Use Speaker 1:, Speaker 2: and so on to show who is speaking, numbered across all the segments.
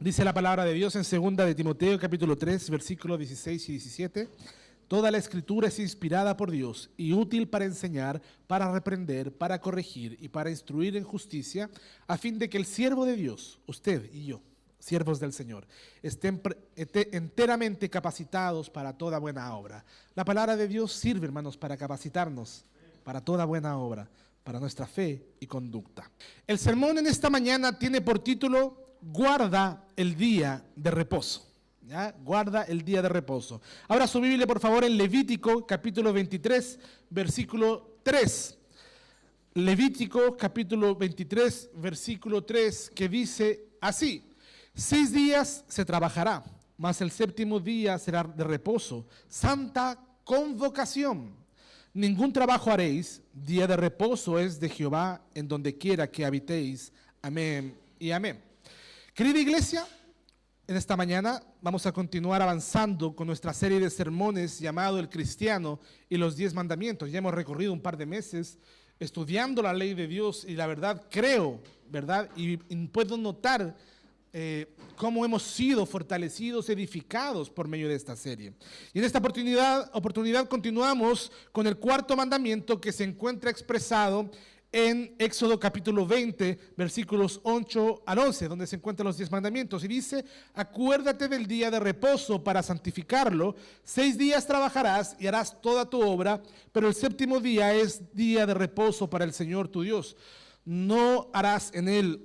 Speaker 1: Dice la palabra de Dios en 2 de Timoteo capítulo 3, versículos 16 y 17. Toda la escritura es inspirada por Dios y útil para enseñar, para reprender, para corregir y para instruir en justicia, a fin de que el siervo de Dios, usted y yo, siervos del Señor, estén enteramente capacitados para toda buena obra. La palabra de Dios sirve, hermanos, para capacitarnos para toda buena obra, para nuestra fe y conducta. El sermón en esta mañana tiene por título: guarda el día de reposo. ¿Ya? Guarda el día de reposo. Ahora su Biblia, por favor, en Levítico capítulo 23, versículo 3. Levítico capítulo 23, versículo 3, que dice así: 6 días se trabajará, mas el séptimo día será de reposo, santa convocación. Ningún trabajo haréis, día de reposo es de Jehová en donde quiera que habitéis. Amén y amén. Querida iglesia, en esta mañana vamos a continuar avanzando con nuestra serie de sermones llamado El Cristiano y los 10 Mandamientos. Ya hemos recorrido un par de meses estudiando la ley de Dios y la verdad creo, ¿verdad? Y puedo notar cómo hemos sido fortalecidos, edificados por medio de esta serie. Y en esta oportunidad continuamos con el cuarto mandamiento que se encuentra expresado en Éxodo capítulo 20, versículos 8 al 11, donde se encuentran los 10 mandamientos. Y dice: acuérdate del día de reposo para santificarlo. 6 días trabajarás y harás toda tu obra, pero el séptimo día es día de reposo para el Señor tu Dios. No harás en él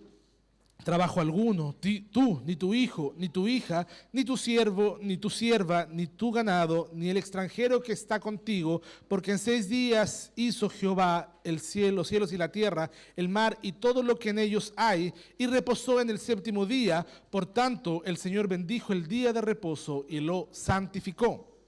Speaker 1: trabajo alguno, tú, ni tu hijo, ni tu hija, ni tu siervo, ni tu sierva, ni tu ganado, ni el extranjero que está contigo, porque en 6 días hizo Jehová el cielo, los cielos y la tierra, el mar y todo lo que en ellos hay, y reposó en el séptimo día. Por tanto, el Señor bendijo el día de reposo y lo santificó.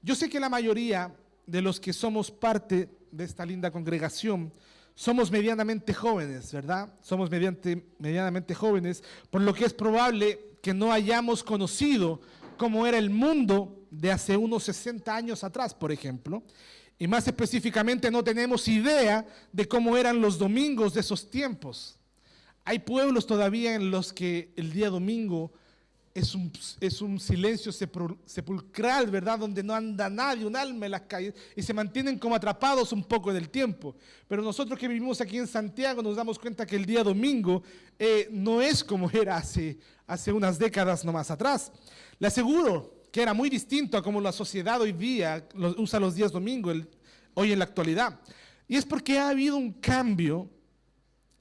Speaker 1: Yo sé que la mayoría de los que somos parte de esta linda congregación somos medianamente jóvenes, ¿verdad? Somos medianamente jóvenes, por lo que es probable que no hayamos conocido cómo era el mundo de hace unos 60 años atrás, por ejemplo. Y más específicamente no tenemos idea de cómo eran los domingos de esos tiempos. Hay pueblos todavía en los que el día domingo es un silencio sepulcral, ¿verdad? Donde no anda nadie, un alma en las calles, y se mantienen como atrapados un poco del tiempo. Pero nosotros que vivimos aquí en Santiago nos damos cuenta que el día domingo no es como era hace unas décadas nomás atrás. Le aseguro que era muy distinto a como la sociedad hoy día usa los días domingo, hoy en la actualidad. Y es porque ha habido un cambio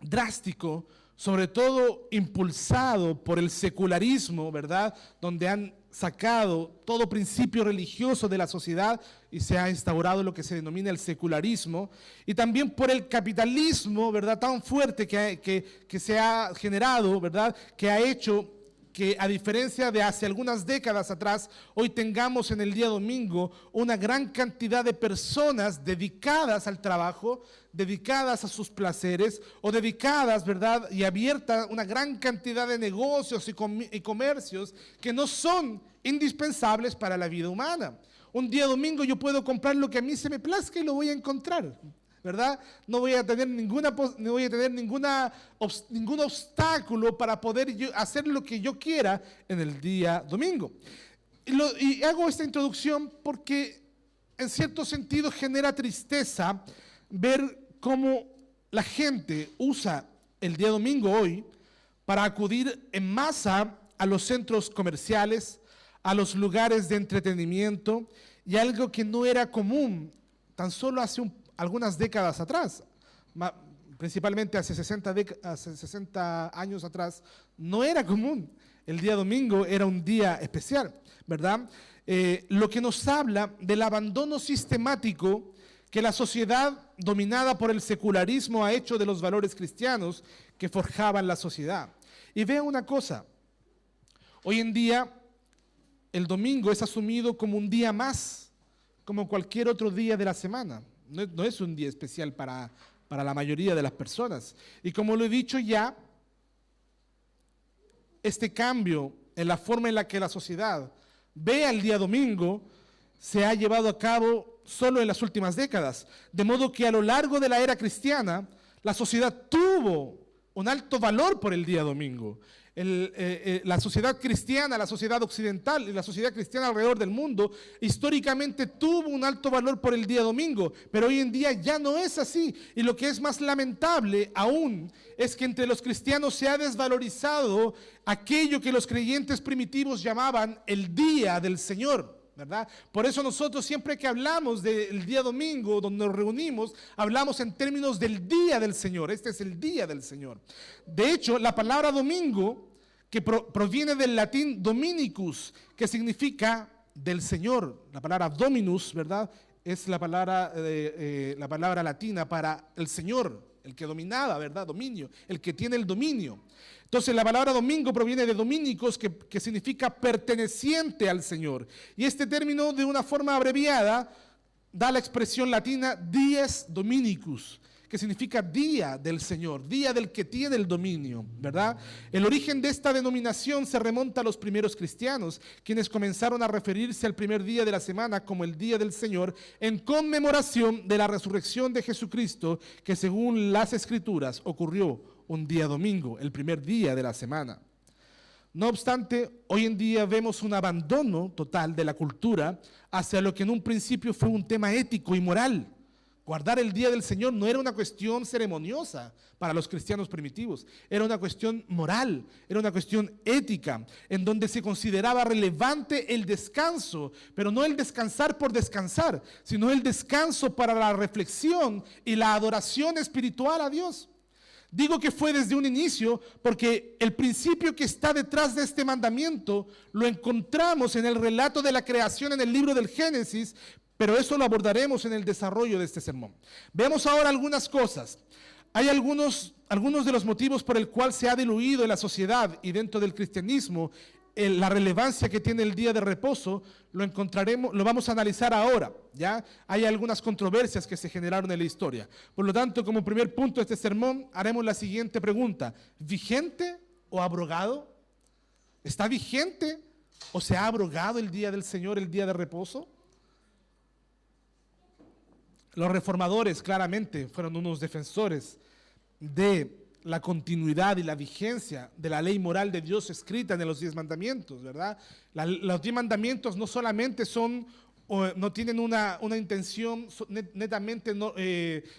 Speaker 1: drástico, sobre todo impulsado por el secularismo, ¿verdad? Donde han sacado todo principio religioso de la sociedad y se ha instaurado lo que se denomina el secularismo, y también por el capitalismo, ¿verdad? Tan fuerte que se ha generado, ¿verdad? Que ha hecho que, a diferencia de hace algunas décadas atrás, hoy tengamos en el día domingo una gran cantidad de personas dedicadas al trabajo, dedicadas a sus placeres, o dedicadas, ¿verdad? Y abierta una gran cantidad de negocios y comercios que no son indispensables para la vida humana. Un día domingo yo puedo comprar lo que a mí se me plazca y lo voy a encontrar, ¿verdad? No voy a tener ningún obstáculo para poder hacer lo que yo quiera en el día domingo. Y hago esta introducción porque en cierto sentido genera tristeza ver cómo la gente usa el día domingo hoy para acudir en masa a los centros comerciales, a los lugares de entretenimiento, y algo que no era común tan solo hace algunas décadas atrás, principalmente hace 60 años atrás, no era común. El día domingo era un día especial, ¿verdad? Lo que nos habla del abandono sistemático que la sociedad dominada por el secularismo ha hecho de los valores cristianos que forjaban la sociedad. Y vean una cosa, hoy en día el domingo es asumido como un día más, como cualquier otro día de la semana. No es un día especial para la mayoría de las personas. Y como lo he dicho ya, este cambio en la forma en la que la sociedad ve al día domingo se ha llevado a cabo solo en las últimas décadas. De modo que a lo largo de la era cristiana, la sociedad tuvo un alto valor por el día domingo. La sociedad cristiana, la sociedad occidental y la sociedad cristiana alrededor del mundo históricamente tuvo un alto valor por el día domingo, pero hoy en día ya no es así. Y lo que es más lamentable aún es que entre los cristianos se ha desvalorizado aquello que los creyentes primitivos llamaban el día del Señor, ¿verdad? Por eso nosotros siempre que hablamos del día domingo, donde nos reunimos, hablamos en términos del día del Señor. Este es el día del Señor. De hecho, la palabra domingo, que proviene del latín dominicus, que significa del Señor. La palabra dominus, ¿verdad? Es la palabra latina para el Señor, el que dominaba, ¿verdad? Dominio, el que tiene el dominio. Entonces la palabra domingo proviene de dominicos, que significa perteneciente al Señor. Y este término, de una forma abreviada, da la expresión latina dies dominicus, que significa día del Señor, día del que tiene el dominio, ¿verdad? El origen de esta denominación se remonta a los primeros cristianos, quienes comenzaron a referirse al primer día de la semana como el día del Señor, en conmemoración de la resurrección de Jesucristo, que según las Escrituras ocurrió un día domingo, el primer día de la semana. No obstante, hoy en día vemos un abandono total de la cultura hacia lo que en un principio fue un tema ético y moral. Guardar el día del Señor no era una cuestión ceremoniosa para los cristianos primitivos, era una cuestión moral, era una cuestión ética, en donde se consideraba relevante el descanso, pero no el descansar por descansar, sino el descanso para la reflexión y la adoración espiritual a Dios. Digo que fue desde un inicio porque el principio que está detrás de este mandamiento lo encontramos en el relato de la creación en el libro del Génesis, pero eso lo abordaremos en el desarrollo de este sermón. Veamos ahora algunas cosas. Hay algunos de los motivos por el cual se ha diluido en la sociedad y dentro del cristianismo la relevancia que tiene el día de reposo. Lo vamos a analizar ahora, ¿ya? Hay algunas controversias que se generaron en la historia. Por lo tanto, como primer punto de este sermón, haremos la siguiente pregunta: ¿vigente o abrogado? ¿Está vigente o se ha abrogado el día del Señor, el día de reposo? Los reformadores claramente fueron unos defensores de la continuidad y la vigencia de la ley moral de Dios escrita en los 10 mandamientos, ¿verdad? Los 10 mandamientos no solamente no tienen una intención netamente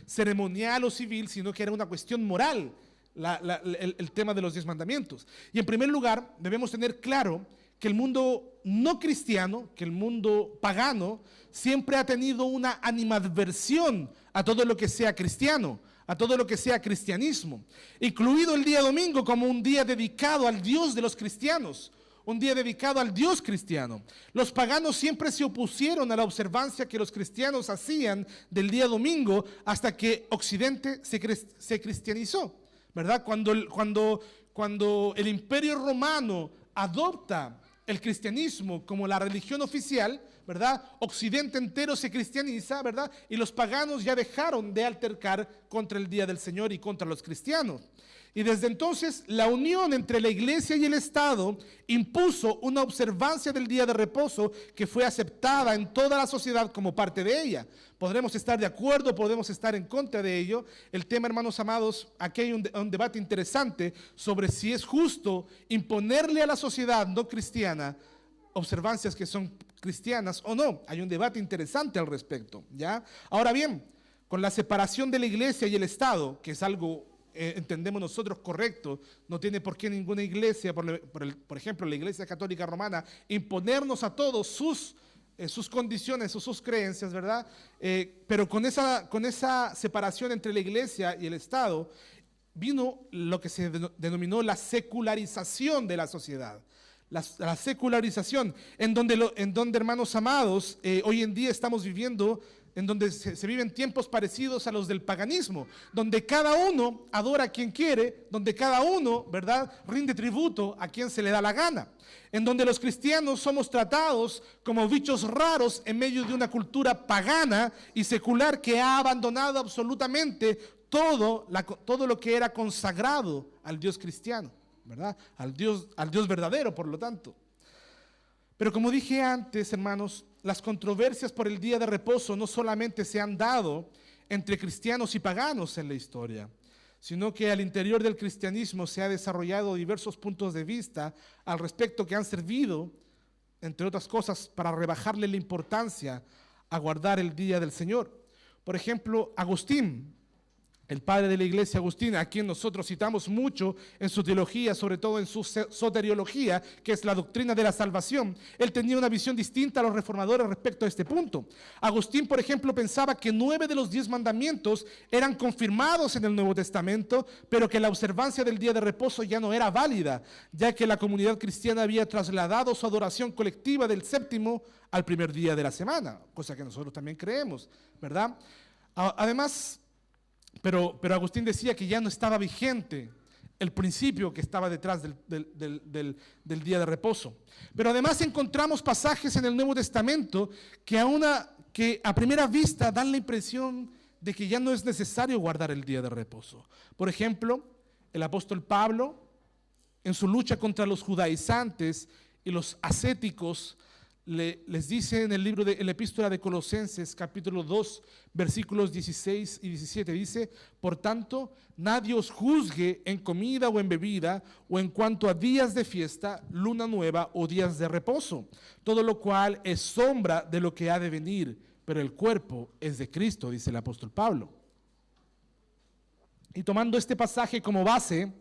Speaker 1: ceremonial o civil, sino que era una cuestión moral, el tema de los 10 mandamientos. Y en primer lugar, debemos tener claro que el mundo no cristiano, que el mundo pagano, siempre ha tenido una animadversión a todo lo que sea cristiano, a todo lo que sea cristianismo, incluido el día domingo como un día dedicado al Dios de los cristianos, un día dedicado al Dios cristiano. Los paganos siempre se opusieron a la observancia que los cristianos hacían del día domingo hasta que Occidente se cristianizó, ¿verdad? Cuando el Imperio Romano adopta el cristianismo como la religión oficial, ¿verdad? Occidente entero se cristianiza, ¿verdad? Y los paganos ya dejaron de altercar contra el día del Señor y contra los cristianos. Y desde entonces la unión entre la iglesia y el Estado impuso una observancia del día de reposo que fue aceptada en toda la sociedad como parte de ella. Podremos estar de acuerdo, podemos estar en contra de ello. El tema, hermanos amados, aquí hay un debate interesante sobre si es justo imponerle a la sociedad no cristiana observancias que son cristianas o no. Hay un debate interesante al respecto, ¿ya? Ahora bien, con la separación de la iglesia y el Estado, que es algo entendemos nosotros correcto, no tiene por qué ninguna iglesia, por ejemplo la Iglesia Católica Romana, imponernos a todos sus condiciones o sus creencias, ¿verdad? Pero con esa separación entre la iglesia y el Estado vino lo que se denominó la secularización de la sociedad. La secularización, en donde hermanos amados, hoy en día estamos viviendo, en donde se viven tiempos parecidos a los del paganismo, donde cada uno adora a quien quiere, donde cada uno, ¿verdad?, rinde tributo a quien se le da la gana, en donde los cristianos somos tratados como bichos raros en medio de una cultura pagana y secular que ha abandonado absolutamente todo lo que era consagrado al Dios cristiano, ¿verdad? Al Dios verdadero, por lo tanto. Pero como dije antes, hermanos, las controversias por el día de reposo no solamente se han dado entre cristianos y paganos en la historia, sino que al interior del cristianismo se ha desarrollado diversos puntos de vista al respecto que han servido, entre otras cosas, para rebajarle la importancia a guardar el día del Señor. Por ejemplo, Agustín, el padre de la iglesia, Agustín, a quien nosotros citamos mucho en su teología, sobre todo en su soteriología, que es la doctrina de la salvación, él tenía una visión distinta a los reformadores respecto a este punto. Agustín, por ejemplo, pensaba que 9 de los 10 mandamientos eran confirmados en el Nuevo Testamento, pero que la observancia del día de reposo ya no era válida, ya que la comunidad cristiana había trasladado su adoración colectiva del séptimo al primer día de la semana, cosa que nosotros también creemos, ¿verdad? Además, Pero Agustín decía que ya no estaba vigente el principio que estaba detrás del día de reposo. Pero además encontramos pasajes en el Nuevo Testamento que a primera vista dan la impresión de que ya no es necesario guardar el día de reposo. Por ejemplo, el apóstol Pablo, en su lucha contra los judaizantes y los ascéticos, les dice en el libro en la epístola de Colosenses, capítulo 2, versículos 16 y 17, dice: por tanto, nadie os juzgue en comida o en bebida, o en cuanto a días de fiesta, luna nueva o días de reposo, todo lo cual es sombra de lo que ha de venir, pero el cuerpo es de Cristo, dice el apóstol Pablo. Y tomando este pasaje como base,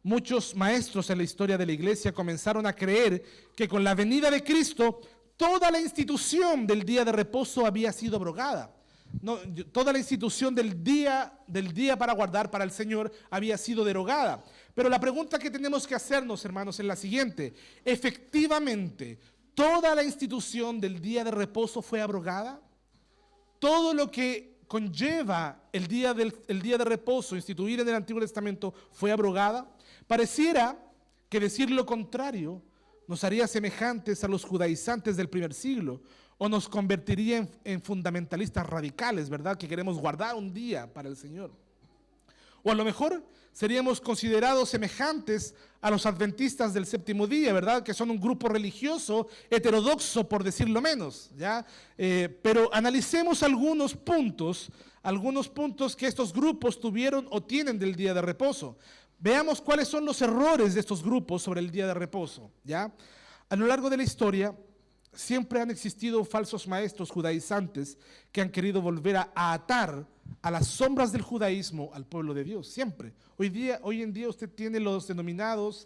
Speaker 1: muchos maestros en la historia de la iglesia comenzaron a creer que con la venida de Cristo, toda la institución del día de reposo había sido abrogada. No, toda la institución del día para guardar para el Señor había sido derogada. Pero la pregunta que tenemos que hacernos, hermanos, es la siguiente: ¿efectivamente toda la institución del día de reposo fue abrogada? ¿Todo lo que conlleva el día de reposo instituir en el Antiguo Testamento fue abrogada? Pareciera que decir lo contrario nos haría semejantes a los judaizantes del primer siglo, o nos convertiría en fundamentalistas radicales, ¿verdad? Que queremos guardar un día para el Señor. O a lo mejor seríamos considerados semejantes a los adventistas del séptimo día, ¿verdad? Que son un grupo religioso heterodoxo, por decirlo menos, ¿ya? Pero analicemos algunos puntos que estos grupos tuvieron o tienen del día de reposo. Veamos cuáles son los errores de estos grupos sobre el día de reposo, ¿ya? A lo largo de la historia, siempre han existido falsos maestros judaizantes que han querido volver a atar a las sombras del judaísmo al pueblo de Dios, siempre. Hoy en día usted tiene los denominados,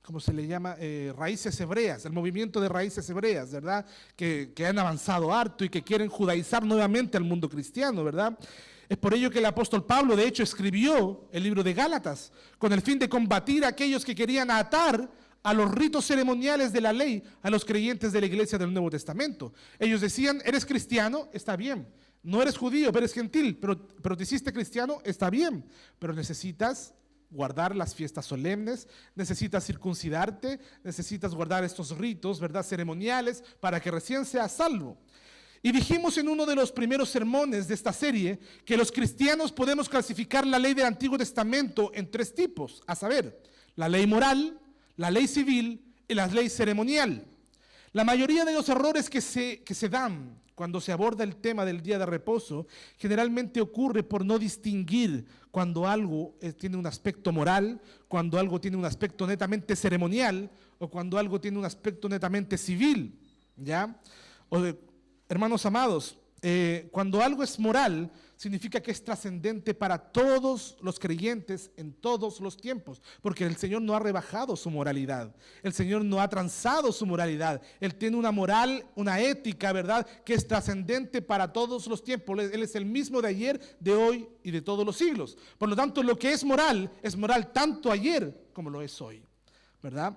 Speaker 1: ¿cómo se le llama? Raíces hebreas, el movimiento de raíces hebreas, ¿verdad? Que han avanzado harto y que quieren judaizar nuevamente al mundo cristiano, ¿verdad? Es por ello que el apóstol Pablo, de hecho, escribió el libro de Gálatas, con el fin de combatir a aquellos que querían atar a los ritos ceremoniales de la ley a los creyentes de la iglesia del Nuevo Testamento. Ellos decían: eres cristiano, está bien. No eres judío, pero eres gentil, pero te hiciste cristiano, está bien. Pero necesitas guardar las fiestas solemnes, necesitas circuncidarte, necesitas guardar estos ritos, ¿verdad?, ceremoniales, para que recién seas salvo. Y dijimos en uno de los primeros sermones de esta serie que los cristianos podemos clasificar la ley del Antiguo Testamento en 3 tipos, a saber, la ley moral, la ley civil y la ley ceremonial. La mayoría de los errores que se dan cuando se aborda el tema del día de reposo generalmente ocurre por no distinguir cuando algo tiene un aspecto moral, cuando algo tiene un aspecto netamente ceremonial o cuando algo tiene un aspecto netamente civil, ¿ya? Hermanos amados, cuando algo es moral, significa que es trascendente para todos los creyentes en todos los tiempos, porque el Señor no ha rebajado su moralidad, el Señor no ha transado su moralidad, Él tiene una moral, una ética, ¿verdad?, que es trascendente para todos los tiempos. Él es el mismo de ayer, de hoy y de todos los siglos. Por lo tanto, lo que es moral tanto ayer como lo es hoy, ¿verdad?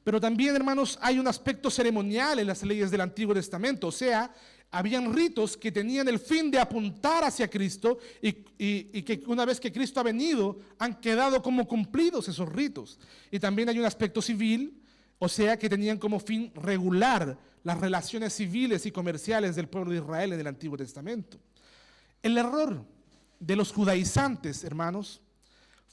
Speaker 1: Pero también, hermanos, hay un aspecto ceremonial en las leyes del Antiguo Testamento. O sea, habían ritos que tenían el fin de apuntar hacia Cristo y que una vez que Cristo ha venido, han quedado como cumplidos esos ritos. Y también hay un aspecto civil, o sea, que tenían como fin regular las relaciones civiles y comerciales del pueblo de Israel en el Antiguo Testamento. El error de los judaizantes, hermanos,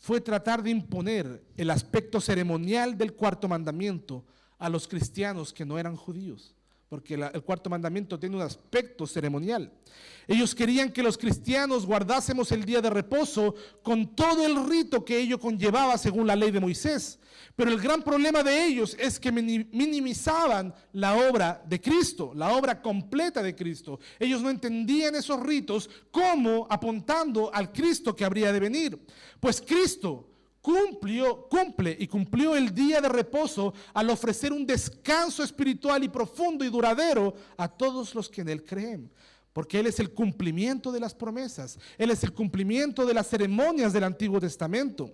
Speaker 1: fue tratar de imponer el aspecto ceremonial del 4º mandamiento a los cristianos que no eran judíos. porque el cuarto mandamiento tiene un aspecto ceremonial. Ellos querían que los cristianos guardásemos el día de reposo con todo el rito que ello conllevaba según la ley de Moisés. Pero el gran problema de ellos es que minimizaban la obra de Cristo, la obra completa de Cristo. Ellos no entendían esos ritos como apuntando al Cristo que habría de venir. Pues Cristo cumplió el día de reposo al ofrecer un descanso espiritual y profundo y duradero a todos los que en Él creen. Porque Él es el cumplimiento de las promesas. Él es el cumplimiento de las ceremonias del Antiguo Testamento.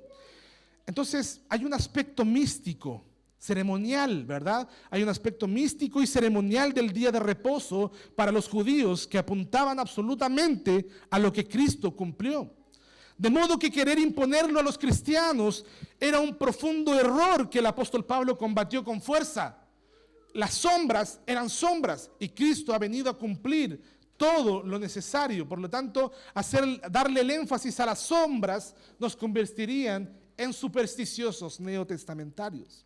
Speaker 1: Entonces hay un aspecto místico, ceremonial, ¿verdad? Hay un aspecto místico y ceremonial del día de reposo para los judíos que apuntaban absolutamente a lo que Cristo cumplió. De modo que querer imponerlo a los cristianos era un profundo error que el apóstol Pablo combatió con fuerza. Las sombras eran sombras y Cristo ha venido a cumplir todo lo necesario. Por lo tanto, darle el énfasis a las sombras nos convertirían en supersticiosos neotestamentarios.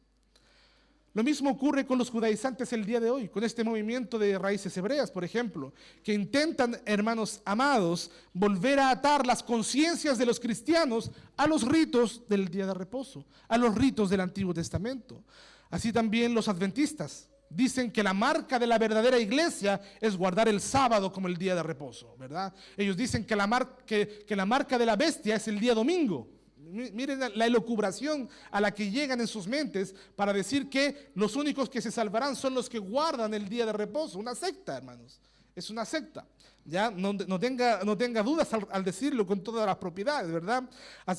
Speaker 1: Lo mismo ocurre con los judaizantes el día de hoy, con este movimiento de raíces hebreas, por ejemplo, que intentan, hermanos amados, volver a atar las conciencias de los cristianos a los ritos del día de reposo, a los ritos del Antiguo Testamento. Así también los adventistas dicen que la marca de la verdadera iglesia es guardar el sábado como el día de reposo, ¿verdad? Ellos dicen que la marca de la bestia es el día domingo. Miren la elucubración a la que llegan en sus mentes para decir que los únicos que se salvarán son los que guardan el día de reposo. Una secta, hermanos, es una secta. Ya no tenga dudas al decirlo con todas las propiedades, ¿verdad?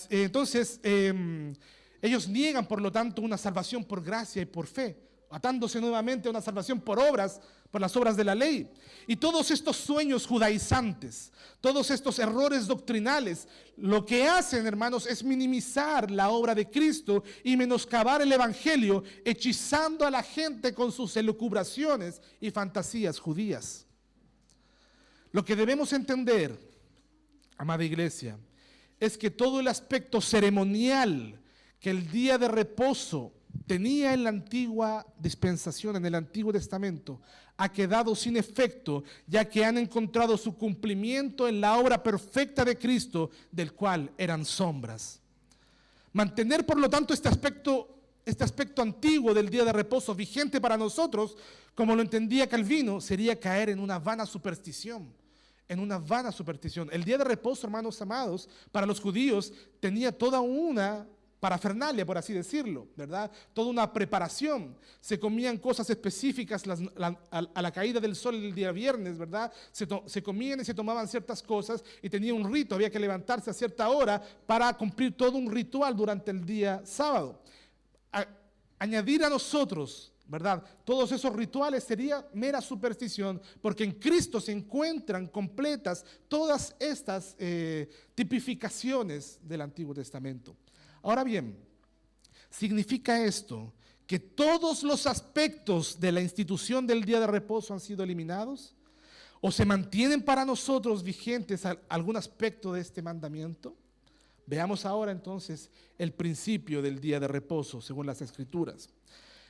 Speaker 1: Entonces, ellos niegan, por lo tanto, una salvación por gracia y por fe, atándose nuevamente a una salvación por las obras de la ley. Y todos estos sueños judaizantes, todos estos errores doctrinales, lo que hacen, hermanos, es minimizar la obra de Cristo y menoscabar el evangelio, hechizando a la gente con sus elucubraciones y fantasías judías. Lo que debemos entender, amada iglesia, es que todo el aspecto ceremonial que el día de reposo tenía en la antigua dispensación, en el Antiguo Testamento, ha quedado sin efecto, ya que han encontrado su cumplimiento en la obra perfecta de Cristo, del cual eran sombras. Mantener, por lo tanto, este aspecto antiguo del día de reposo vigente para nosotros, como lo entendía Calvino, sería caer en una vana superstición. El día de reposo, hermanos amados, para los judíos tenía toda una parafernalia, por así decirlo, ¿verdad? Toda una preparación. Se comían cosas específicas a la caída del sol el día viernes, ¿verdad? Se comían y se tomaban ciertas cosas y tenía un rito, había que levantarse a cierta hora para cumplir todo un ritual durante el día sábado. Añadir a nosotros, ¿verdad?, todos esos rituales sería mera superstición, porque en Cristo se encuentran completas todas estas tipificaciones del Antiguo Testamento. Ahora bien, ¿significa esto que todos los aspectos de la institución del día de reposo han sido eliminados? ¿O se mantienen para nosotros vigentes algún aspecto de este mandamiento? Veamos ahora entonces el principio del día de reposo según las Escrituras.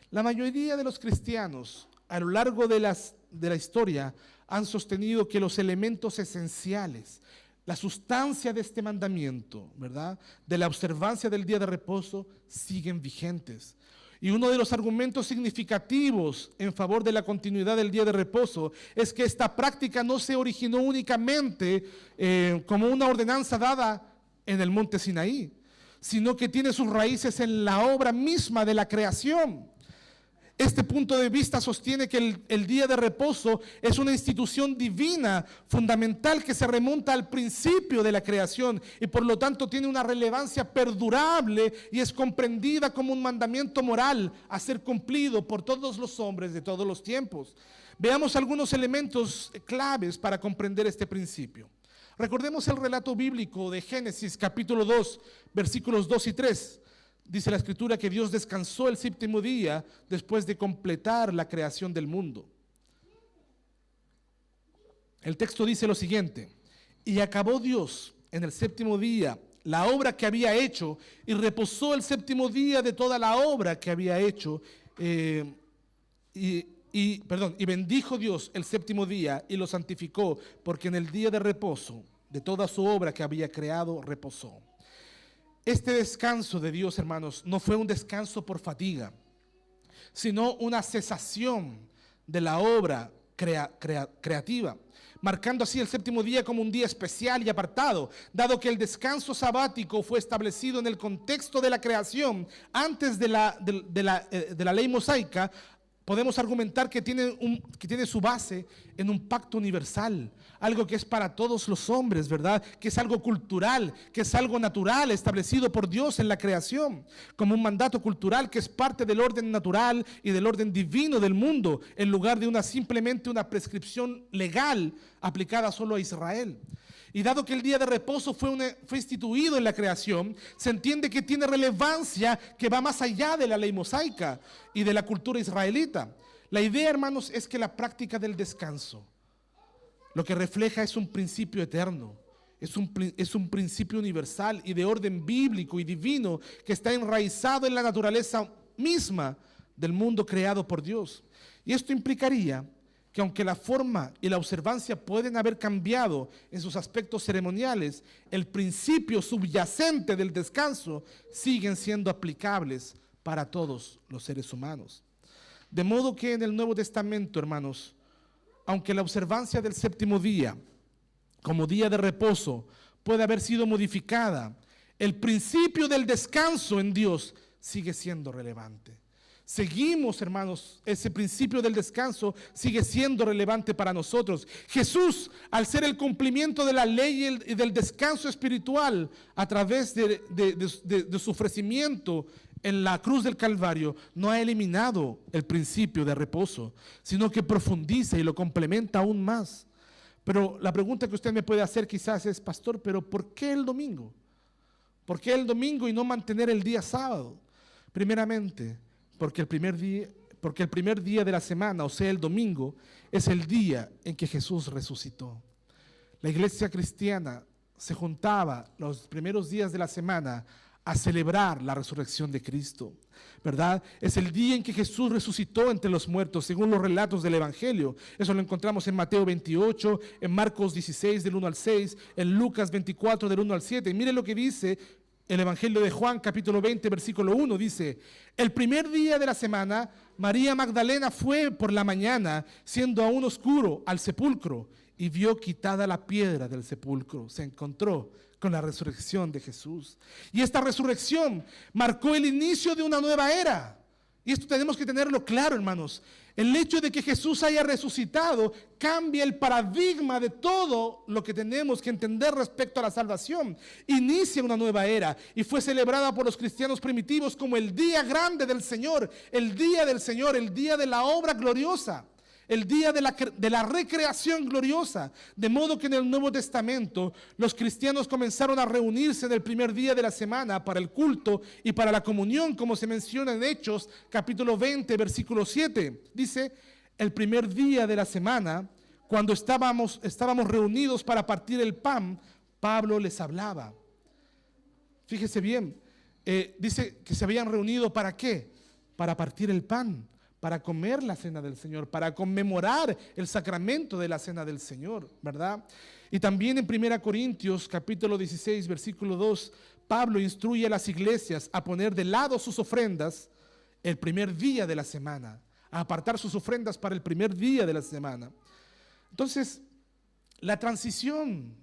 Speaker 1: La mayoría de los cristianos a lo largo de la historia han sostenido que los elementos esenciales, la sustancia de este mandamiento, ¿verdad?, de la observancia del día de reposo, siguen vigentes. Y uno de los argumentos significativos en favor de la continuidad del día de reposo es que esta práctica no se originó únicamente como una ordenanza dada en el monte Sinaí, sino que tiene sus raíces en la obra misma de la creación. Este punto de vista sostiene que el día de reposo es una institución divina fundamental que se remonta al principio de la creación y por lo tanto tiene una relevancia perdurable y es comprendida como un mandamiento moral a ser cumplido por todos los hombres de todos los tiempos. Veamos algunos elementos claves para comprender este principio. Recordemos el relato bíblico de Génesis capítulo 2, versículos 2 y 3. Dice la Escritura que Dios descansó el séptimo día después de completar la creación del mundo. El texto dice lo siguiente: y acabó Dios en el séptimo día la obra que había hecho y reposó el séptimo día de toda la obra que había hecho y y bendijo Dios el séptimo día y lo santificó, porque en el día de reposo de toda su obra que había creado reposó. Este descanso de Dios, hermanos, no fue un descanso por fatiga, sino una cesación de la obra creativa, marcando así el séptimo día como un día especial y apartado, dado que el descanso sabático fue establecido en el contexto de la creación antes de la ley mosaica. Podemos argumentar que tiene su base en un pacto universal, algo que es para todos los hombres, ¿verdad? Que es algo cultural, que es algo natural establecido por Dios en la creación, como un mandato cultural que es parte del orden natural y del orden divino del mundo, en lugar de simplemente una prescripción legal aplicada solo a Israel. Y dado que el día de reposo fue instituido en la creación, se entiende que tiene relevancia que va más allá de la ley mosaica y de la cultura israelita. La idea, hermanos, es que la práctica del descanso lo que refleja es un principio eterno, es un principio universal y de orden bíblico y divino que está enraizado en la naturaleza misma del mundo creado por Dios. Y esto implicaría que aunque la forma y la observancia pueden haber cambiado en sus aspectos ceremoniales, el principio subyacente del descanso siguen siendo aplicables para todos los seres humanos. De modo que en el Nuevo Testamento, hermanos, aunque la observancia del séptimo día como día de reposo puede haber sido modificada, el principio del descanso en Dios sigue siendo relevante. Seguimos, hermanos, ese principio del descanso sigue siendo relevante para nosotros. Jesús, al ser el cumplimiento de la ley y del descanso espiritual a través de su ofrecimiento en la cruz del Calvario, no ha eliminado el principio de reposo, sino que profundiza y lo complementa aún más. Pero la pregunta que usted me puede hacer quizás es: pastor, ¿pero por qué el domingo? ¿Por qué el domingo y no mantener el día sábado? Primeramente, porque el primer día de la semana, o sea, el domingo, es el día en que Jesús resucitó. La iglesia cristiana se juntaba los primeros días de la semana a celebrar la resurrección de Cristo, ¿verdad? Es el día en que Jesús resucitó entre los muertos, según los relatos del Evangelio. Eso lo encontramos en Mateo 28, en Marcos 16 del 1 al 6, en Lucas 24 del 1 al 7. Y mire lo que dice el Evangelio de Juan, capítulo 20, versículo 1, dice: el primer día de la semana, María Magdalena fue por la mañana, siendo aún oscuro, al sepulcro, y vio quitada la piedra del sepulcro. Se encontró con la resurrección de Jesús. Y esta resurrección marcó el inicio de una nueva era. Y esto tenemos que tenerlo claro, hermanos. El hecho de que Jesús haya resucitado cambia el paradigma de todo lo que tenemos que entender respecto a la salvación. Inicia una nueva era y fue celebrada por los cristianos primitivos como el día grande del Señor, el día del Señor, el día de la obra gloriosa, el día de la recreación gloriosa. De modo que en el Nuevo Testamento los cristianos comenzaron a reunirse en el primer día de la semana para el culto y para la comunión, como se menciona en Hechos capítulo 20 versículo 7. Dice: el primer día de la semana, cuando estábamos reunidos para partir el pan, Pablo les hablaba. Fíjese bien, dice que se habían reunido ¿para qué? Para partir el pan, para comer la cena del Señor, para conmemorar el sacramento de la cena del Señor, ¿verdad? Y también en 1 Corintios capítulo 16 versículo 2, Pablo instruye a las iglesias a poner de lado sus ofrendas el primer día de la semana, a apartar sus ofrendas para el primer día de la semana. Entonces, la transición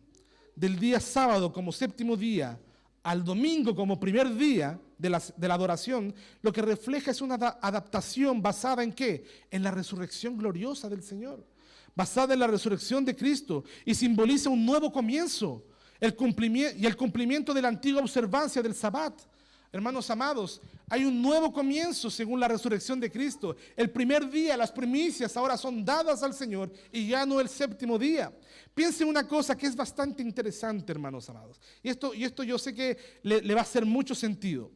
Speaker 1: del día sábado como séptimo día al domingo como primer día de la adoración, lo que refleja es una adaptación basada ¿en qué? En la resurrección gloriosa del Señor, basada en la resurrección de Cristo, y simboliza un nuevo comienzo, el cumplimiento de la antigua observancia del Sabbat. Hermanos amados, hay un nuevo comienzo según la resurrección de Cristo. El primer día, las primicias ahora son dadas al Señor y ya no el séptimo día. Piense una cosa que es bastante interesante, hermanos amados. Y esto yo sé que le va a hacer mucho sentido.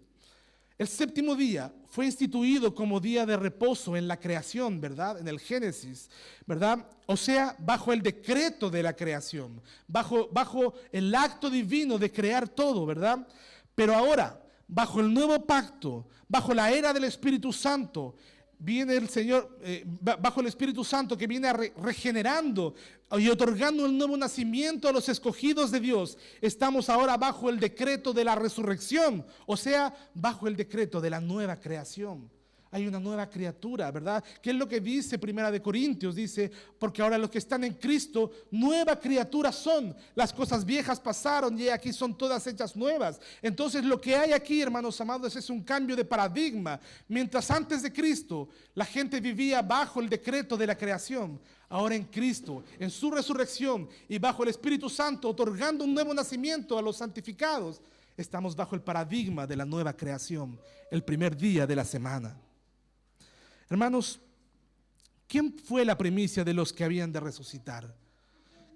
Speaker 1: El séptimo día fue instituido como día de reposo en la creación, ¿verdad? En el Génesis, ¿verdad? O sea, bajo el decreto de la creación, bajo el acto divino de crear todo, ¿verdad? Pero ahora, bajo el nuevo pacto, bajo la era del Espíritu Santo, viene el Señor, bajo el Espíritu Santo, que viene regenerando y otorgando un nuevo nacimiento a los escogidos de Dios. Estamos ahora bajo el decreto de la resurrección, o sea, bajo el decreto de la nueva creación. Hay una nueva criatura, ¿verdad? ¿Qué es lo que dice Primera de Corintios? Dice, porque ahora los que están en Cristo, nueva criatura son. Las cosas viejas pasaron y aquí son todas hechas nuevas. Entonces lo que hay aquí, hermanos amados, es un cambio de paradigma. Mientras antes de Cristo la gente vivía bajo el decreto de la creación, ahora en Cristo, en su resurrección y bajo el Espíritu Santo, otorgando un nuevo nacimiento a los santificados, estamos bajo el paradigma de la nueva creación, el primer día de la semana. Hermanos, ¿quién fue la primicia de los que habían de resucitar?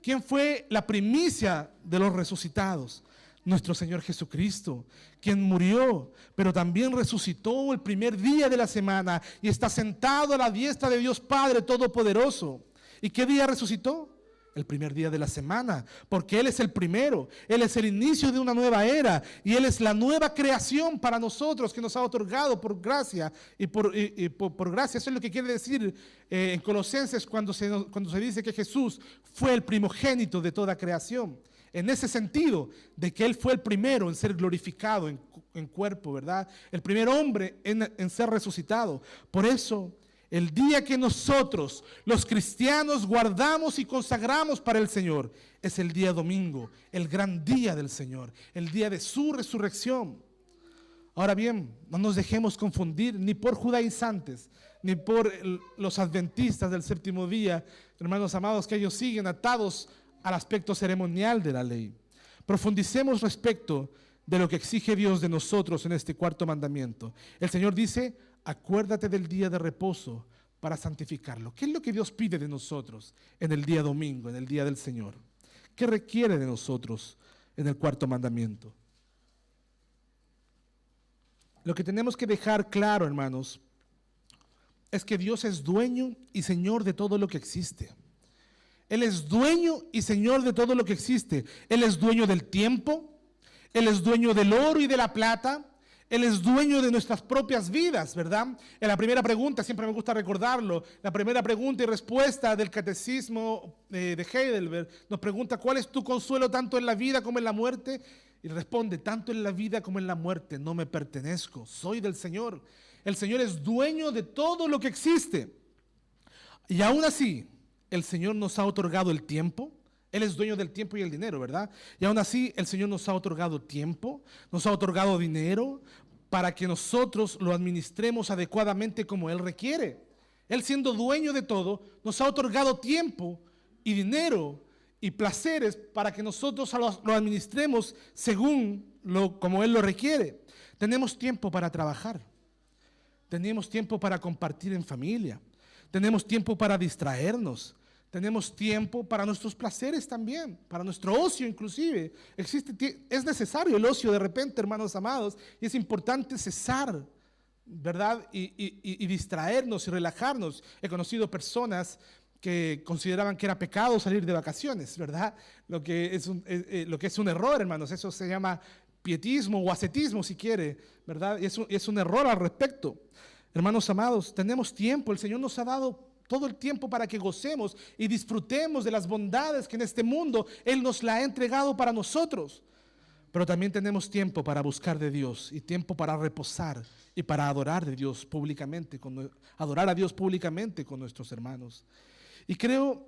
Speaker 1: ¿Quién fue la primicia de los resucitados? Nuestro Señor Jesucristo, quien murió, pero también resucitó el primer día de la semana y está sentado a la diestra de Dios Padre Todopoderoso. ¿Y qué día resucitó? El primer día de la semana, porque Él es el primero, Él es el inicio de una nueva era y Él es la nueva creación para nosotros que nos ha otorgado por gracia y por gracia. Eso es lo que quiere decir en Colosenses cuando se dice que Jesús fue el primogénito de toda creación. En ese sentido, de que Él fue el primero en ser glorificado en cuerpo, ¿verdad? El primer hombre en ser resucitado. Por eso, el día que nosotros, los cristianos, guardamos y consagramos para el Señor, es el día domingo, el gran día del Señor, el día de su resurrección. Ahora bien, no nos dejemos confundir ni por judaizantes, ni por los adventistas del séptimo día, hermanos amados, que ellos siguen atados al aspecto ceremonial de la ley. Profundicemos respecto de lo que exige Dios de nosotros en este cuarto mandamiento. El Señor dice: acuérdate del día de reposo para santificarlo. ¿Qué es lo que Dios pide de nosotros en el día domingo, en el día del Señor? ¿Qué requiere de nosotros en el cuarto mandamiento? Lo que tenemos que dejar claro, hermanos, es que Dios es dueño y Señor de todo lo que existe. Él es dueño y Señor de todo lo que existe. Él es dueño del tiempo, Él es dueño del oro y de la plata. Él es dueño de nuestras propias vidas, ¿verdad? En la primera pregunta, siempre me gusta recordarlo, la primera pregunta y respuesta del catecismo de Heidelberg nos pregunta: ¿cuál es tu consuelo tanto en la vida como en la muerte? Y responde: tanto en la vida como en la muerte no me pertenezco, soy del Señor. El Señor es dueño de todo lo que existe. Y aún así, el Señor nos ha otorgado el tiempo. Él es dueño del tiempo y el dinero, ¿verdad? Y aún así el Señor nos ha otorgado tiempo, nos ha otorgado dinero para que nosotros lo administremos adecuadamente como Él requiere. Él, siendo dueño de todo, nos ha otorgado tiempo y dinero y placeres para que nosotros lo administremos como Él lo requiere. Tenemos tiempo para trabajar, tenemos tiempo para compartir en familia, tenemos tiempo para distraernos. Tenemos tiempo para nuestros placeres también, para nuestro ocio inclusive. Es necesario el ocio de repente, hermanos amados, y es importante cesar, ¿verdad? Y distraernos y relajarnos. He conocido personas que consideraban que era pecado salir de vacaciones, ¿verdad? Lo que es un error, hermanos. Eso se llama pietismo o ascetismo, si quiere, ¿verdad? Y es un error al respecto. Hermanos amados, tenemos tiempo. El Señor nos ha dado todo el tiempo para que gocemos y disfrutemos de las bondades que en este mundo Él nos la ha entregado para nosotros. Pero también tenemos tiempo para buscar de Dios y tiempo para reposar y para adorar a Dios públicamente con nuestros hermanos. Y creo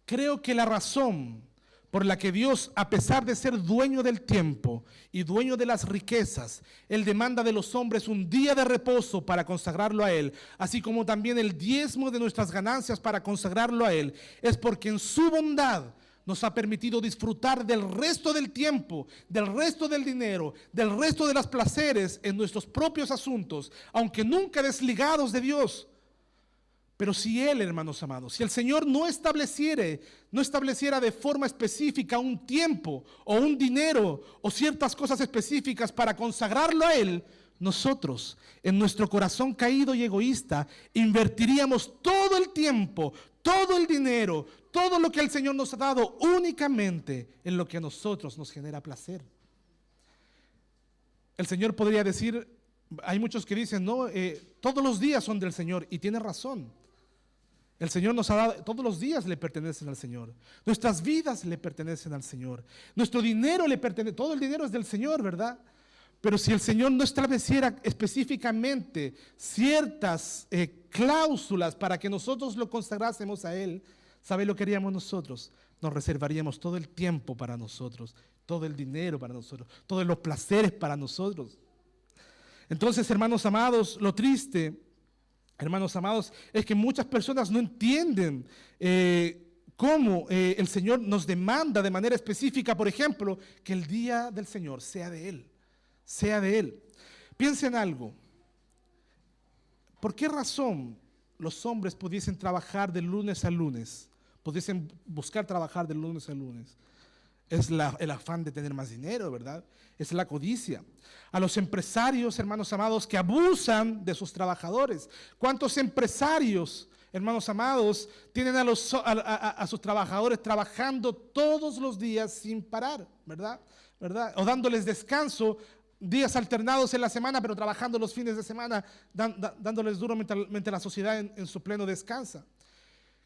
Speaker 1: que la razón por la que Dios, a pesar de ser dueño del tiempo y dueño de las riquezas, Él demanda de los hombres un día de reposo para consagrarlo a Él, así como también el diezmo de nuestras ganancias para consagrarlo a Él, es porque en su bondad nos ha permitido disfrutar del resto del tiempo, del resto del dinero, del resto de los placeres en nuestros propios asuntos, aunque nunca desligados de Dios. Pero si Él, hermanos amados, si el Señor no estableciera de forma específica un tiempo o un dinero o ciertas cosas específicas para consagrarlo a Él, nosotros, en nuestro corazón caído y egoísta, invertiríamos todo el tiempo, todo el dinero, todo lo que el Señor nos ha dado únicamente en lo que a nosotros nos genera placer. El Señor podría decir: Hay muchos que dicen, no, todos los días son del Señor, y tiene razón. El Señor nos ha dado, todos los días le pertenecen al Señor. Nuestras vidas le pertenecen al Señor. Nuestro dinero le pertenece, todo el dinero es del Señor, ¿verdad? Pero si el Señor no estableciera específicamente ciertas cláusulas para que nosotros lo consagrásemos a Él, ¿sabe lo que haríamos nosotros? Nos reservaríamos todo el tiempo para nosotros, todo el dinero para nosotros, todos los placeres para nosotros. Entonces, hermanos amados, lo triste, hermanos amados, es que muchas personas no entienden cómo el Señor nos demanda de manera específica, por ejemplo, que el día del Señor sea de Él. Sea de Él. Piensen algo. ¿Por qué razón los hombres pudiesen trabajar de lunes a lunes? Pudiesen buscar trabajar de lunes a lunes. Es el afán de tener más dinero, ¿verdad? Es la codicia. A los empresarios, hermanos amados, que abusan de sus trabajadores. ¿Cuántos empresarios, hermanos amados, tienen a sus trabajadores trabajando todos los días sin parar, ¿verdad? O dándoles descanso, días alternados en la semana, pero trabajando los fines de semana, dándoles duro mientras la sociedad en su pleno descansa.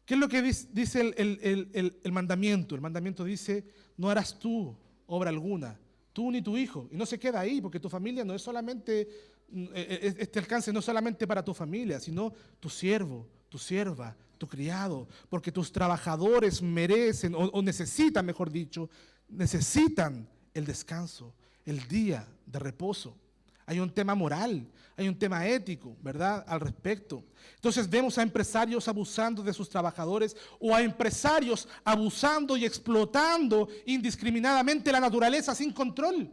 Speaker 1: ¿Qué es lo que dice el mandamiento? El mandamiento dice, no harás tú obra alguna, tú ni tu hijo. Y no se queda ahí, porque tu familia no es solamente, este alcance no es solamente para tu familia, sino tu siervo, tu sierva, tu criado, porque tus trabajadores merecen, o necesitan, mejor dicho, necesitan el descanso, el día de reposo. Hay un tema moral, hay un tema ético, ¿verdad?, al respecto. Entonces vemos a empresarios abusando de sus trabajadores, o a empresarios abusando y explotando indiscriminadamente la naturaleza sin control.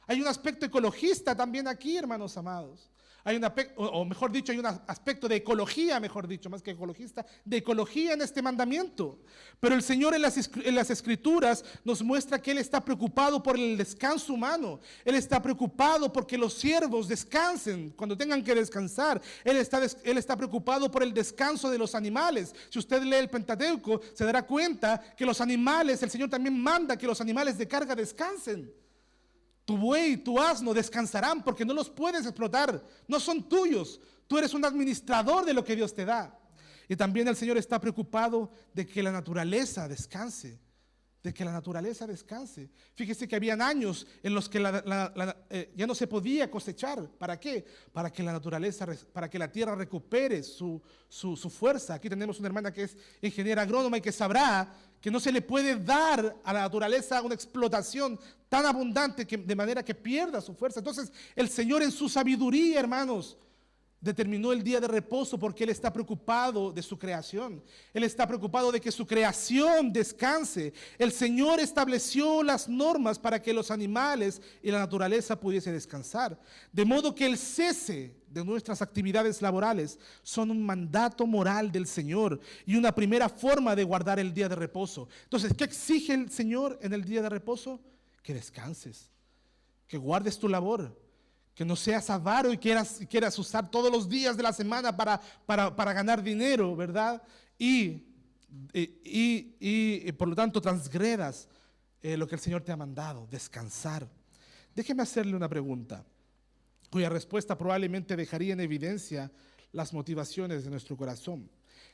Speaker 1: Hay un aspecto ecologista también aquí, hermanos amados. Hay un aspecto, o mejor dicho, hay un aspecto de ecología, mejor dicho, más que ecologista, de ecología en este mandamiento. Pero el Señor en las Escrituras nos muestra que Él está preocupado por el descanso humano. Él está preocupado porque los siervos descansen cuando tengan que descansar. Él está preocupado por el descanso de los animales. Si usted lee el Pentateuco, se dará cuenta que los animales, el Señor también manda que los animales de carga descansen. Tu buey, tu asno descansarán porque no los puedes explotar, no son tuyos. Tú eres un administrador de lo que Dios te da. Y también el Señor está preocupado de que la naturaleza descanse, Fíjese que habían años en los que ya no se podía cosechar. ¿Para qué? Para que la naturaleza, para que la tierra recupere su fuerza. Aquí tenemos una hermana que es ingeniera agrónoma y que sabrá que no se le puede dar a la naturaleza una explotación tan abundante de manera que pierda su fuerza. Entonces el Señor en su sabiduría, hermanos, determinó el día de reposo porque Él está preocupado de su creación. Él está preocupado de que su creación descanse. El Señor estableció las normas para que los animales y la naturaleza pudiesen descansar. De modo que el cese de nuestras actividades laborales son un mandato moral del Señor y una primera forma de guardar el día de reposo. Entonces, ¿qué exige el Señor en el día de reposo? Que descanses, que guardes tu labor, que no seas avaro y quieras usar todos los días de la semana para ganar dinero, ¿verdad? Y por lo tanto transgredas lo que el Señor te ha mandado, descansar. Déjeme hacerle una pregunta, cuya respuesta probablemente dejaría en evidencia las motivaciones de nuestro corazón.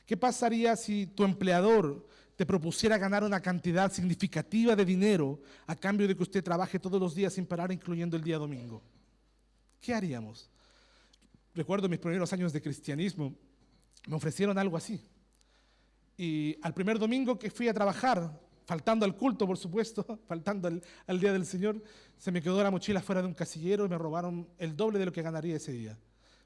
Speaker 1: ¿Qué pasaría si tu empleador te propusiera ganar una cantidad significativa de dinero a cambio de que usted trabaje todos los días sin parar, incluyendo el día domingo? ¿Qué haríamos? Recuerdo mis primeros años de cristianismo, me ofrecieron algo así. Y al primer domingo que fui a trabajar, faltando al culto, por supuesto, faltando al día del Señor, se me quedó la mochila fuera de un casillero y me robaron el doble de lo que ganaría ese día.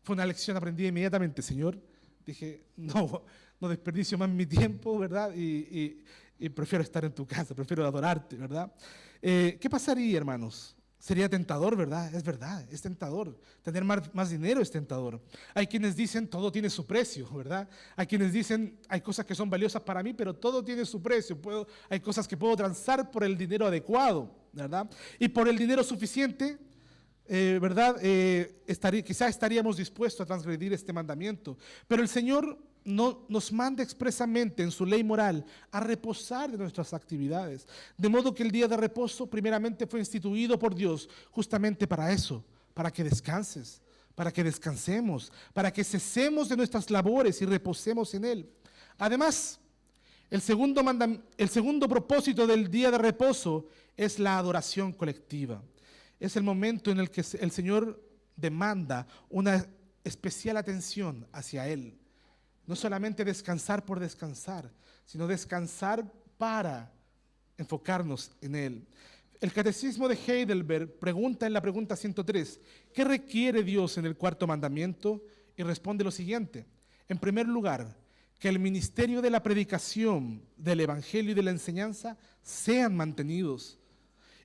Speaker 1: Fue una lección aprendida inmediatamente, Señor. Dije, no desperdicio más mi tiempo, ¿verdad? Y prefiero estar en tu casa, prefiero adorarte, ¿verdad? ¿Qué pasaría, hermanos? Sería tentador, ¿verdad? Es tentador. Tener más dinero es tentador. Hay quienes dicen, todo tiene su precio, ¿verdad? Hay quienes dicen, hay cosas que son valiosas para mí, pero todo tiene su precio. Hay cosas que puedo transar por el dinero adecuado, ¿verdad? Y por el dinero suficiente, ¿verdad? Quizás estaríamos dispuestos a transgredir este mandamiento. Pero el Señor no nos manda expresamente en su ley moral a reposar de nuestras actividades. De modo que el día de reposo primeramente fue instituido por Dios justamente para eso, para que descanses, para que descansemos, para que cesemos de nuestras labores y reposemos en Él. Además, el segundo propósito del día de reposo es la adoración colectiva. Es el momento en el que el Señor demanda una especial atención hacia Él. No solamente descansar por descansar, sino descansar para enfocarnos en Él. El Catecismo de Heidelberg pregunta en la pregunta 103, ¿qué requiere Dios en el cuarto mandamiento? Y responde lo siguiente: en primer lugar, que el ministerio de la predicación, del evangelio y de la enseñanza sean mantenidos,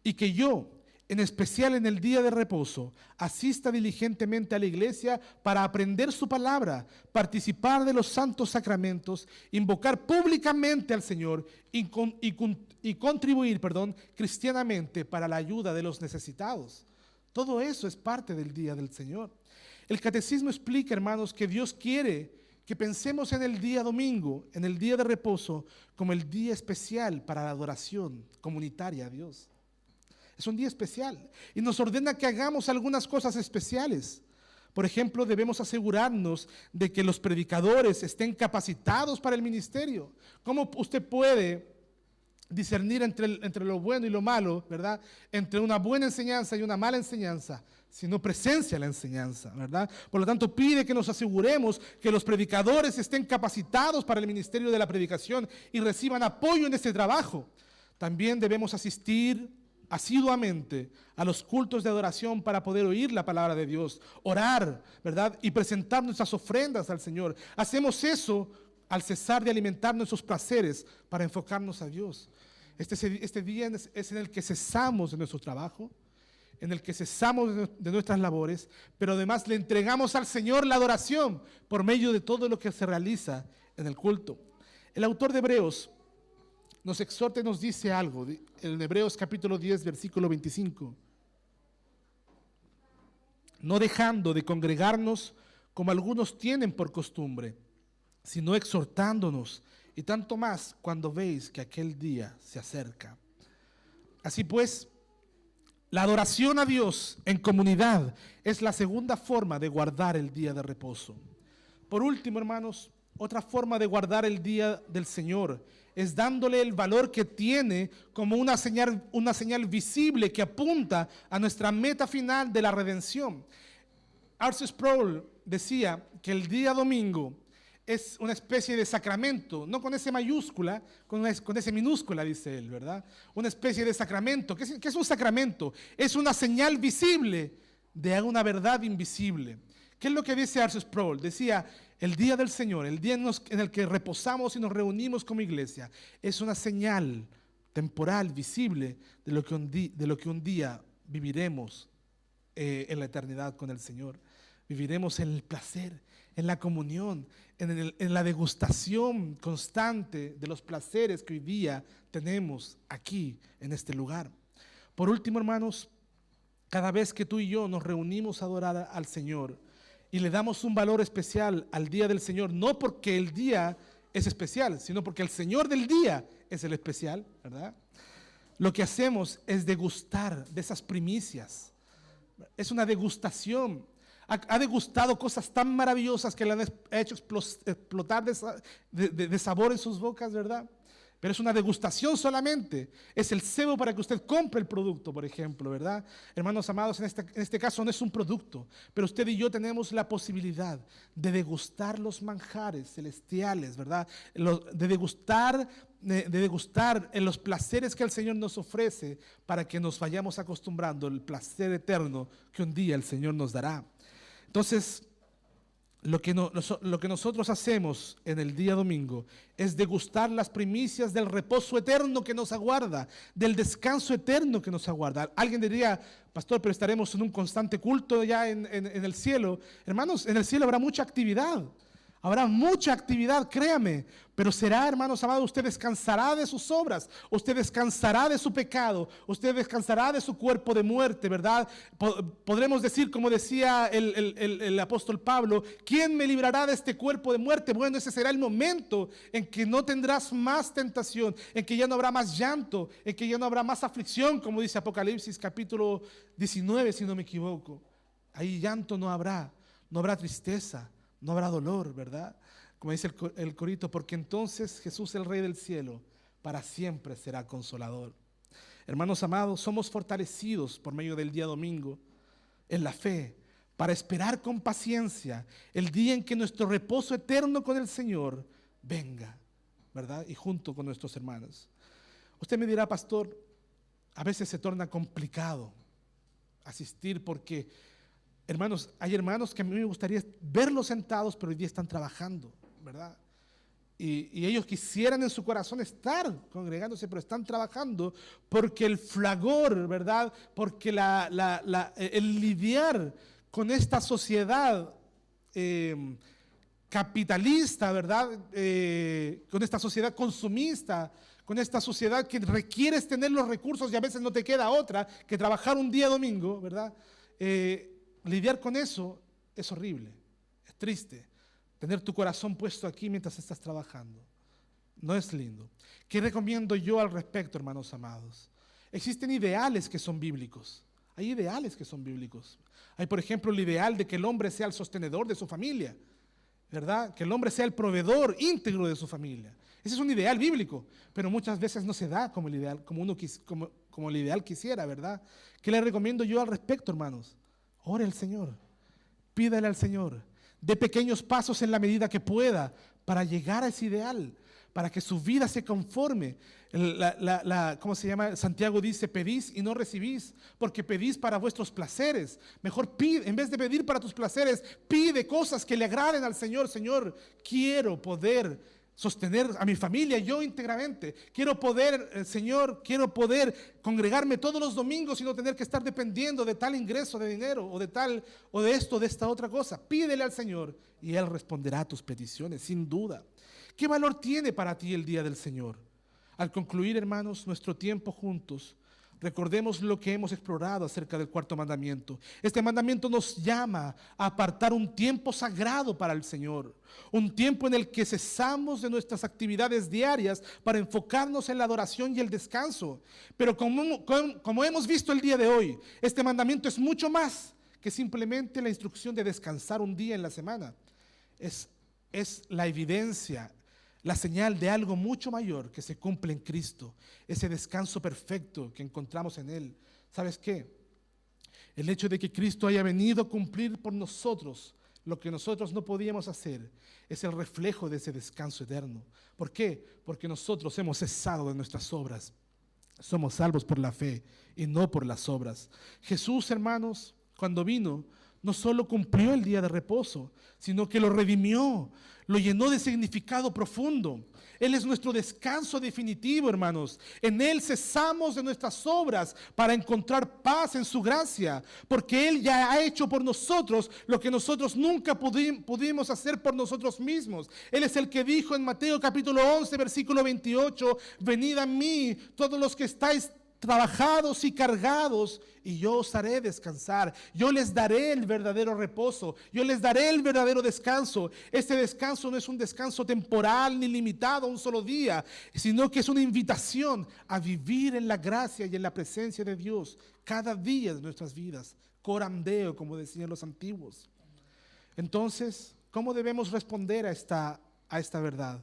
Speaker 1: y que yo, en especial en el día de reposo, asista diligentemente a la iglesia para aprender su palabra, participar de los santos sacramentos, invocar públicamente al Señor y contribuir, cristianamente para la ayuda de los necesitados. Todo eso es parte del día del Señor. El catecismo explica, hermanos, que Dios quiere que pensemos en el día domingo, en el día de reposo, como el día especial para la adoración comunitaria a Dios. Es un día especial y nos ordena que hagamos algunas cosas especiales. Por ejemplo, debemos asegurarnos de que los predicadores estén capacitados para el ministerio. ¿Cómo usted puede discernir entre lo bueno y lo malo, verdad? Entre una buena enseñanza y una mala enseñanza, si no presencia la enseñanza, ¿verdad? Por lo tanto, pide que nos aseguremos que los predicadores estén capacitados para el ministerio de la predicación y reciban apoyo en este trabajo. También debemos asistir asiduamente a los cultos de adoración para poder oír la palabra de Dios, orar, ¿verdad? Y presentar nuestras ofrendas al Señor. Hacemos eso al cesar de alimentar nuestros placeres para enfocarnos a Dios. Este día es en el que cesamos de nuestro trabajo, en el que cesamos de nuestras labores, pero además le entregamos al Señor la adoración por medio de todo lo que se realiza en el culto. El autor de Hebreos nos exhorta y nos dice algo, en Hebreos capítulo 10, versículo 25. No dejando de congregarnos como algunos tienen por costumbre, sino exhortándonos, y tanto más cuando veis que aquel día se acerca. Así pues, la adoración a Dios en comunidad es la segunda forma de guardar el día de reposo. Por último, hermanos, otra forma de guardar el día del Señor es dándole el valor que tiene como una señal visible que apunta a nuestra meta final de la redención. R.C. Sproul decía que el día domingo es una especie de sacramento, no con ese mayúscula, con ese minúscula, dice él, ¿verdad? Una especie de sacramento. ¿Qué es un sacramento? Es una señal visible de una verdad invisible. ¿Qué es lo que dice R.C. Sproul? Decía, el día del Señor, el día en el que reposamos y nos reunimos como iglesia, es una señal temporal, visible, de lo que un día viviremos en la eternidad con el Señor. Viviremos en el placer, en la comunión, en la degustación constante de los placeres que hoy día tenemos aquí, en este lugar. Por último, hermanos, cada vez que tú y yo nos reunimos a adorar al Señor y le damos un valor especial al día del Señor, no porque el día es especial, sino porque el Señor del día es el especial, ¿verdad? Lo que hacemos es degustar de esas primicias. Es una degustación. Ha degustado cosas tan maravillosas que le han hecho explotar de sabor en sus bocas, ¿verdad? Pero es una degustación solamente. Es el cebo para que usted compre el producto, por ejemplo, ¿verdad? Hermanos amados, en este caso no es un producto, pero usted y yo tenemos la posibilidad de degustar los manjares celestiales, ¿verdad? De degustar en los placeres que el Señor nos ofrece para que nos vayamos acostumbrando al placer eterno que un día el Señor nos dará. Entonces, lo que nosotros hacemos en el día domingo es degustar las primicias del reposo eterno que nos aguarda, del descanso eterno que nos aguarda. Alguien diría, pastor, pero estaremos en un constante culto ya en el cielo. Hermanos, en el cielo habrá mucha actividad. Habrá mucha actividad, créame, pero será, hermanos amados, usted descansará de sus obras, usted descansará de su pecado, usted descansará de su cuerpo de muerte, ¿verdad? Podremos decir, como decía el apóstol Pablo, ¿quién me librará de este cuerpo de muerte? Bueno, ese será el momento en que no tendrás más tentación, en que ya no habrá más llanto, en que ya no habrá más aflicción, como dice Apocalipsis capítulo 19, si no me equivoco. Ahí llanto no habrá. no habrá tristeza, no habrá dolor, ¿verdad? Como dice el corito, porque entonces Jesús, el Rey del cielo, para siempre será consolador. Hermanos amados, somos fortalecidos por medio del día domingo en la fe para esperar con paciencia el día en que nuestro reposo eterno con el Señor venga, ¿verdad? Y junto con nuestros hermanos. Usted me dirá, pastor, a veces se torna complicado asistir porque, hermanos, hay hermanos que a mí me gustaría verlos sentados, pero hoy día están trabajando, ¿verdad? Y ellos quisieran en su corazón estar congregándose, pero están trabajando porque el fragor, ¿verdad? Porque el lidiar con esta sociedad capitalista, ¿verdad? Con esta sociedad consumista, con esta sociedad que requieres tener los recursos y a veces no te queda otra que trabajar un día domingo, ¿verdad? Lidiar con eso es horrible, es triste. Tener tu corazón puesto aquí mientras estás trabajando no es lindo. ¿Qué recomiendo yo al respecto, hermanos amados? Existen ideales que son bíblicos. Hay ideales que son bíblicos. Hay, por ejemplo, el ideal de que el hombre sea el sostenedor de su familia, ¿verdad? Que el hombre sea el proveedor íntegro de su familia. Ese es un ideal bíblico, pero muchas veces no se da como el ideal, como el ideal quisiera, ¿verdad? ¿Qué le recomiendo yo al respecto, hermanos? Ore al Señor, pídale al Señor, dé pequeños pasos en la medida que pueda para llegar a ese ideal, para que su vida se conforme. ¿Cómo se llama? Santiago dice, pedís y no recibís, porque pedís para vuestros placeres. Mejor pide, en vez de pedir para tus placeres, pide cosas que le agraden al Señor. Señor, quiero poder sostener a mi familia yo íntegramente. Quiero poder, Señor, quiero poder congregarme todos los domingos y no tener que estar dependiendo de tal ingreso de dinero o de tal o de esto, de esta otra cosa. Pídele al Señor y Él responderá a tus peticiones, sin duda. ¿Qué valor tiene para ti el día del Señor? Al concluir, hermanos, nuestro tiempo juntos, recordemos lo que hemos explorado acerca del cuarto mandamiento. Este mandamiento nos llama a apartar un tiempo sagrado para el Señor, un tiempo en el que cesamos de nuestras actividades diarias para enfocarnos en la adoración y el descanso. Pero como hemos visto el día de hoy, este mandamiento es mucho más que simplemente la instrucción de descansar un día en la semana. Es la evidencia, la señal de algo mucho mayor que se cumple en Cristo, ese descanso perfecto que encontramos en Él. ¿Sabes qué? El hecho de que Cristo haya venido a cumplir por nosotros lo que nosotros no podíamos hacer es el reflejo de ese descanso eterno. ¿Por qué? Porque nosotros hemos cesado de nuestras obras. Somos salvos por la fe y no por las obras. Jesús, hermanos, cuando vino, no solo cumplió el día de reposo, sino que lo redimió, lo llenó de significado profundo. Él es nuestro descanso definitivo, hermanos. En Él cesamos de nuestras obras para encontrar paz en su gracia, porque Él ya ha hecho por nosotros lo que nosotros nunca pudimos hacer por nosotros mismos. Él es el que dijo en Mateo capítulo 11, versículo 28, venid a mí todos los que estáis trabajados y cargados, y yo os haré descansar. Yo les daré el verdadero reposo, yo les daré el verdadero descanso. Este descanso no es un descanso temporal ni limitado a un solo día, sino que es una invitación a vivir en la gracia y en la presencia de Dios cada día de nuestras vidas. Coram Deo, como decían los antiguos. Entonces, ¿cómo debemos responder a esta verdad?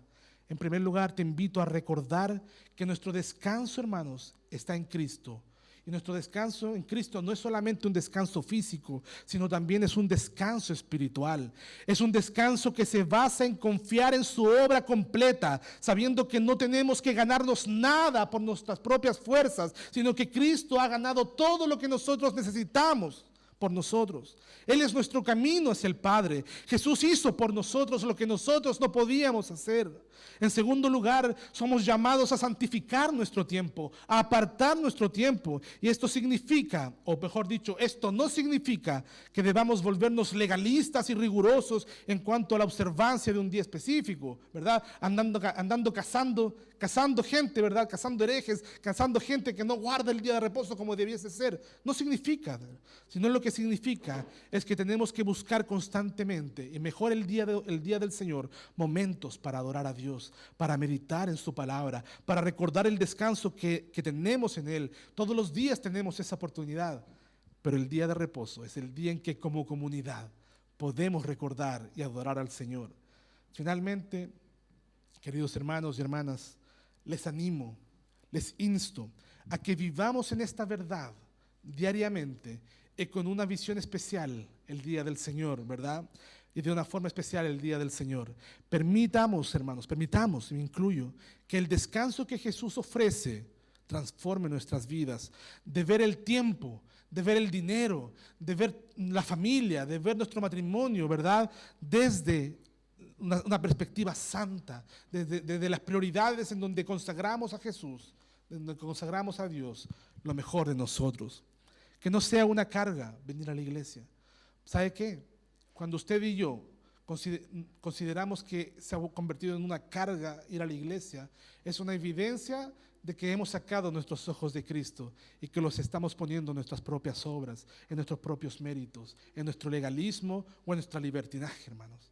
Speaker 1: En primer lugar, te invito a recordar que nuestro descanso, hermanos, está en Cristo. Y nuestro descanso en Cristo no es solamente un descanso físico, sino también es un descanso espiritual. Es un descanso que se basa en confiar en su obra completa, sabiendo que no tenemos que ganarnos nada por nuestras propias fuerzas, sino que Cristo ha ganado todo lo que nosotros necesitamos por nosotros. Él es nuestro camino hacia el Padre. Jesús hizo por nosotros lo que nosotros no podíamos hacer. En segundo lugar, somos llamados a santificar nuestro tiempo, a apartar nuestro tiempo. Y esto significa, o mejor dicho, esto no significa que debamos volvernos legalistas y rigurosos en cuanto a la observancia de un día específico, ¿verdad? Andando cazando gente, ¿verdad? Cazando herejes, cazando gente que no guarda el día de reposo como debiese ser. No significa, sino lo que significa es que tenemos que buscar constantemente, y mejor el día del Señor, momentos para adorar a Dios, para meditar en su palabra, para recordar el descanso que tenemos en Él. Todos los días tenemos esa oportunidad, pero el día de reposo es el día en que como comunidad podemos recordar y adorar al Señor. Finalmente, queridos hermanos y hermanas, les animo, les insto a que vivamos en esta verdad diariamente y con una visión especial el día del Señor, ¿verdad? Y de una forma especial el día del Señor. Permitamos, hermanos, permitamos, me incluyo, que el descanso que Jesús ofrece transforme nuestras vidas, de ver el tiempo, de ver el dinero, de ver la familia, de ver nuestro matrimonio, ¿verdad? Desde una perspectiva santa, desde las prioridades en donde consagramos a Jesús, donde consagramos a Dios lo mejor de nosotros. Que no sea una carga venir a la iglesia. ¿Sabe qué? Cuando usted y yo consideramos que se ha convertido en una carga ir a la iglesia, es una evidencia de que hemos sacado nuestros ojos de Cristo y que los estamos poniendo en nuestras propias obras, en nuestros propios méritos, en nuestro legalismo o en nuestra libertinaje, hermanos.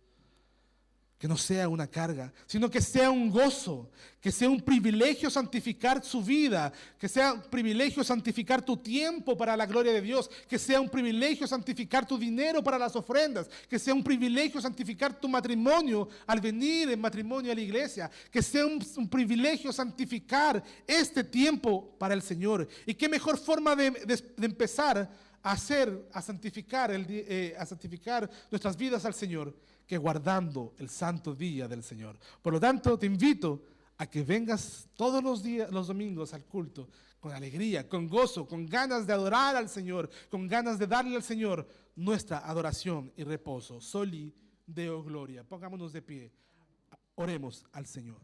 Speaker 1: Que no sea una carga, sino que sea un gozo, que sea un privilegio santificar su vida, que sea un privilegio santificar tu tiempo para la gloria de Dios, que sea un privilegio santificar tu dinero para las ofrendas, que sea un privilegio santificar tu matrimonio al venir en matrimonio a la iglesia, que sea un privilegio santificar este tiempo para el Señor. Y qué mejor forma de empezar a santificar nuestras vidas al Señor que guardando el santo día del Señor. Por lo tanto, te invito a que vengas todos los días, los domingos al culto, con alegría, con gozo, con ganas de adorar al Señor, con ganas de darle al Señor nuestra adoración y reposo. Soli Deo Gloria. Pongámonos de pie, oremos al Señor.